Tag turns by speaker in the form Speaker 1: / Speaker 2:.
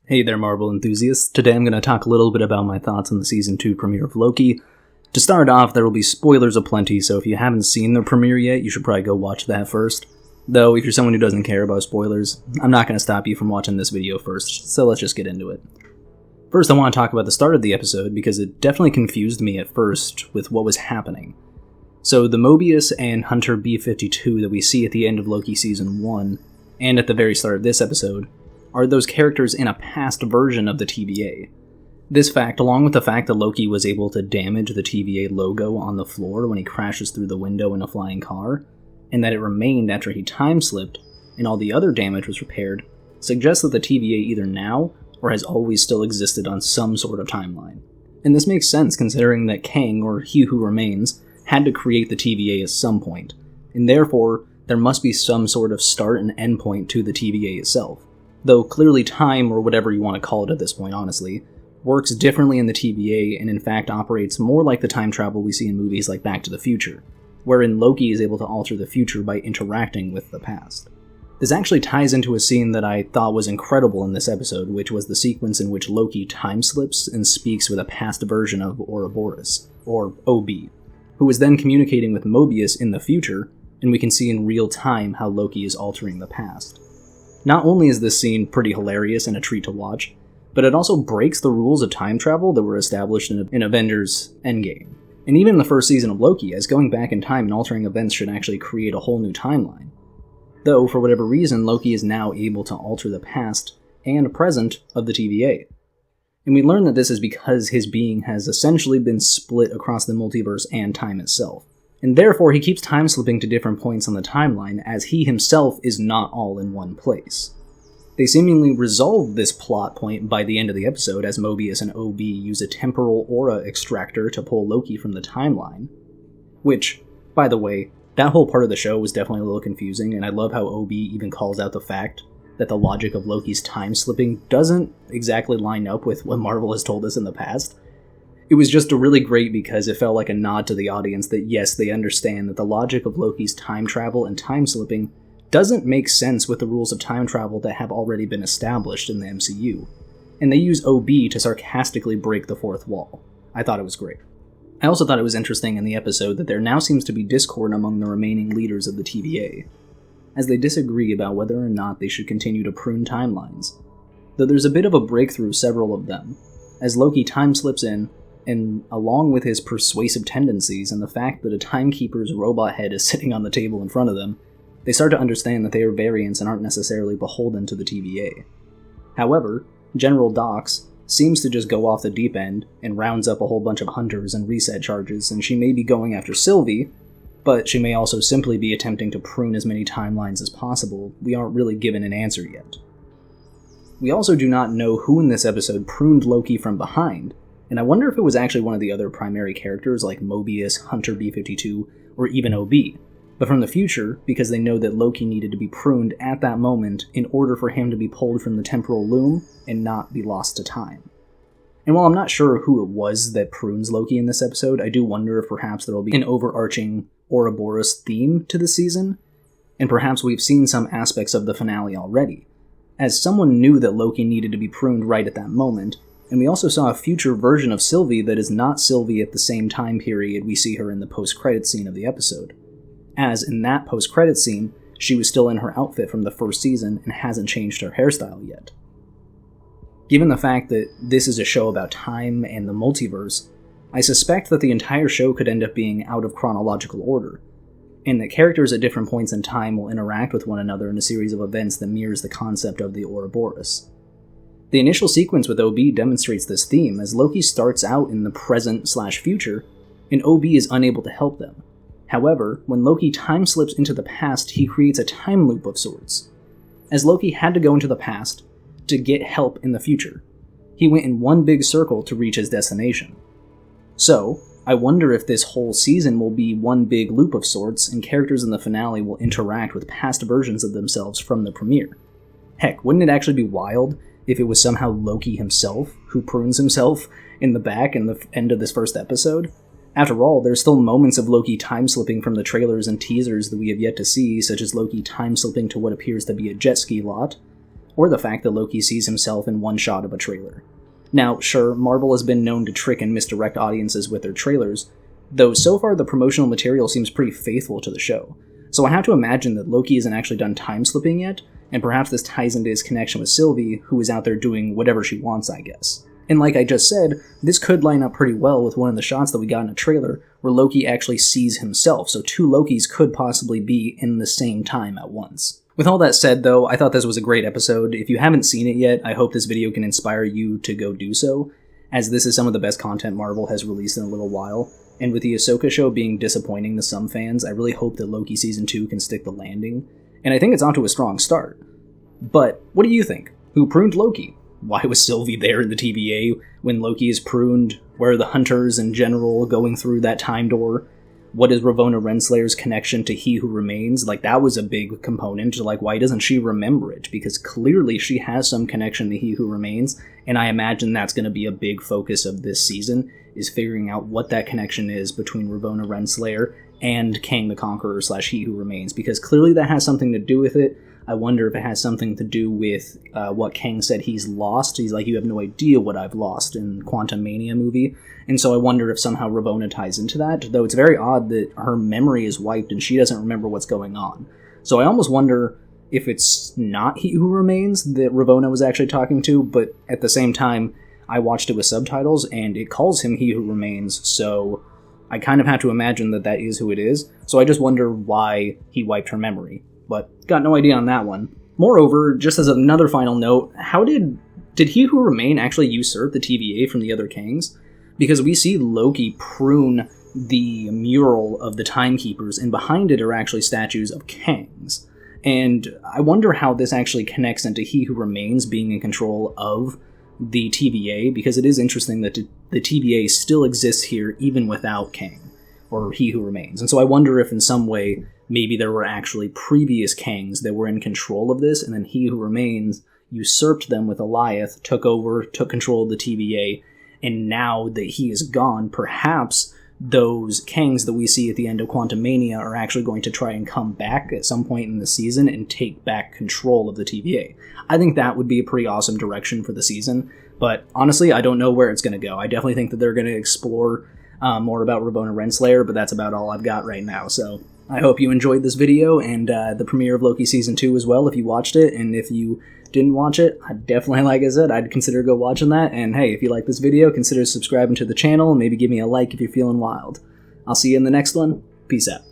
Speaker 1: Hey there, Marvel enthusiasts. Today I'm going to talk a little bit about my thoughts on the Season 2 premiere of Loki. To start off, there will be spoilers aplenty, so if you haven't seen the premiere yet, you should probably go watch that first. Though, if you're someone who doesn't care about spoilers, I'm not going to stop you from watching this video first, so let's just get into it. First, I want to talk about the start of the episode, because it definitely confused me at first with what was happening. So, the Mobius and Hunter B-52 that we see at the end of Loki Season 1, and at the very start of this episode, are those characters in a past version of the TVA. This fact, along with the fact that Loki was able to damage the TVA logo on the floor when he crashes through the window in a flying car, and that it remained after he time-slipped and all the other damage was repaired, suggests that the TVA either now or has always still existed on some sort of timeline. And this makes sense considering that Kang, or He Who Remains, had to create the TVA at some point, and therefore there must be some sort of start and end point to the TVA itself. Though clearly time, or whatever you want to call it at this point honestly, works differently in the TVA and in fact operates more like the time travel we see in movies like Back to the Future, wherein Loki is able to alter the future by interacting with the past. This actually ties into a scene that I thought was incredible in this episode, which was the sequence in which Loki time-slips and speaks with a past version of Ouroboros, or OB, who is then communicating with Mobius in the future, and we can see in real time how Loki is altering the past. Not only is this scene pretty hilarious and a treat to watch, but it also breaks the rules of time travel that were established in Avengers Endgame. And even in the first season of Loki, as going back in time and altering events should actually create a whole new timeline. Though, for whatever reason, Loki is now able to alter the past and present of the TVA. And we learn that this is because his being has essentially been split across the multiverse and time itself. And therefore he keeps time-slipping to different points on the timeline, as he himself is not all in one place. They seemingly resolve this plot point by the end of the episode, as Mobius and OB use a temporal aura extractor to pull Loki from the timeline. Which, by the way, that whole part of the show was definitely a little confusing, and I love how OB even calls out the fact that the logic of Loki's time-slipping doesn't exactly line up with what Marvel has told us in the past. It was just really great because it felt like a nod to the audience that yes, they understand that the logic of Loki's time travel and time-slipping doesn't make sense with the rules of time travel that have already been established in the MCU, and they use OB to sarcastically break the fourth wall. I thought it was great. I also thought it was interesting in the episode that there now seems to be discord among the remaining leaders of the TVA, as they disagree about whether or not they should continue to prune timelines, though there's a bit of a breakthrough several of them, as Loki time-slips in, and along with his persuasive tendencies and the fact that a timekeeper's robot head is sitting on the table in front of them, they start to understand that they are variants and aren't necessarily beholden to the TVA. However, General Dox seems to just go off the deep end and rounds up a whole bunch of hunters and reset charges, and she may be going after Sylvie, but she may also simply be attempting to prune as many timelines as possible. We aren't really given an answer yet. We also do not know who in this episode pruned Loki from behind, and I wonder if it was actually one of the other primary characters like Mobius, Hunter B-52, or even OB, but from the future, because they know that Loki needed to be pruned at that moment in order for him to be pulled from the temporal loom and not be lost to time. And while I'm not sure who it was that prunes Loki in this episode, I do wonder if perhaps there will be an overarching Ouroboros theme to the season, and perhaps we've seen some aspects of the finale already, as someone knew that Loki needed to be pruned right at that moment. And we also saw a future version of Sylvie that is not Sylvie at the same time period we see her in the post-credit scene of the episode, as in that post-credit scene, she was still in her outfit from the first season and hasn't changed her hairstyle yet. Given the fact that this is a show about time and the multiverse, I suspect that the entire show could end up being out of chronological order, and that characters at different points in time will interact with one another in a series of events that mirrors the concept of the Ouroboros. The initial sequence with OB demonstrates this theme, as Loki starts out in the present/future, and OB is unable to help them. However, when Loki time-slips into the past, he creates a time loop of sorts, as Loki had to go into the past to get help in the future. He went in one big circle to reach his destination. So, I wonder if this whole season will be one big loop of sorts, and characters in the finale will interact with past versions of themselves from the premiere. Heck, wouldn't it actually be wild if it was somehow Loki himself who prunes himself in the back in the end of this first episode? After all, there's still moments of Loki time-slipping from the trailers and teasers that we have yet to see, such as Loki time-slipping to what appears to be a jet ski lot, or the fact that Loki sees himself in one shot of a trailer. Now, sure, Marvel has been known to trick and misdirect audiences with their trailers, though so far the promotional material seems pretty faithful to the show. So I have to imagine that Loki isn't actually done time-slipping yet, and perhaps this ties into his connection with Sylvie, who is out there doing whatever she wants, I guess. And like I just said, this could line up pretty well with one of the shots that we got in a trailer, where Loki actually sees himself, so two Lokis could possibly be in the same time at once. With all that said, though, I thought this was a great episode. If you haven't seen it yet, I hope this video can inspire you to go do so, as this is some of the best content Marvel has released in a little while. And with the Ahsoka show being disappointing to some fans, I really hope that Loki Season 2 can stick the landing. And I think it's onto a strong start. But what do you think? Who pruned Loki? Why was Sylvie there in the TVA when Loki is pruned? Where are the hunters in general going through that time door? What is Ravonna Renslayer's connection to He Who Remains? Like, that was a big component. Like, why doesn't she remember it? Because clearly she has some connection to He Who Remains, and I imagine that's going to be a big focus of this season, is figuring out what that connection is between Ravonna Renslayer and Kang the Conqueror / He Who Remains, because clearly that has something to do with it. I wonder if it has something to do with what Kang said he's lost. He's like, you have no idea what I've lost in Quantum Mania movie. And so I wonder if somehow Ravonna ties into that, though it's very odd that her memory is wiped and she doesn't remember what's going on. So I almost wonder if it's not He Who Remains that Ravonna was actually talking to, but at the same time, I watched it with subtitles and it calls him He Who Remains, so I kind of have to imagine that that is who it is. So I just wonder why he wiped her memory. But got no idea on that one. Moreover, just as another final note, how did He Who Remain actually usurp the TVA from the other Kangs? Because we see Loki prune the mural of the Timekeepers, and behind it are actually statues of Kangs. And I wonder how this actually connects into He Who Remains being in control of the TVA, because it is interesting that the TVA still exists here even without Kang, or He Who Remains. And so I wonder if in some way maybe there were actually previous Kangs that were in control of this, and then He Who Remains usurped them with Alioth, took control of the TVA, and now that he is gone, perhaps those Kangs that we see at the end of Quantum Mania are actually going to try and come back at some point in the season and take back control of the TVA. I think that would be a pretty awesome direction for the season, but honestly, I don't know where it's going to go. I definitely think that they're going to explore more about Ravonna Renslayer, but that's about all I've got right now, so I hope you enjoyed this video, and the premiere of Loki Season 2 as well, if you watched it, and if you didn't watch it, I'd definitely, like I said, I'd consider go watching that, and hey, if you like this video, consider subscribing to the channel, and maybe give me a like if you're feeling wild. I'll see you in the next one. Peace out.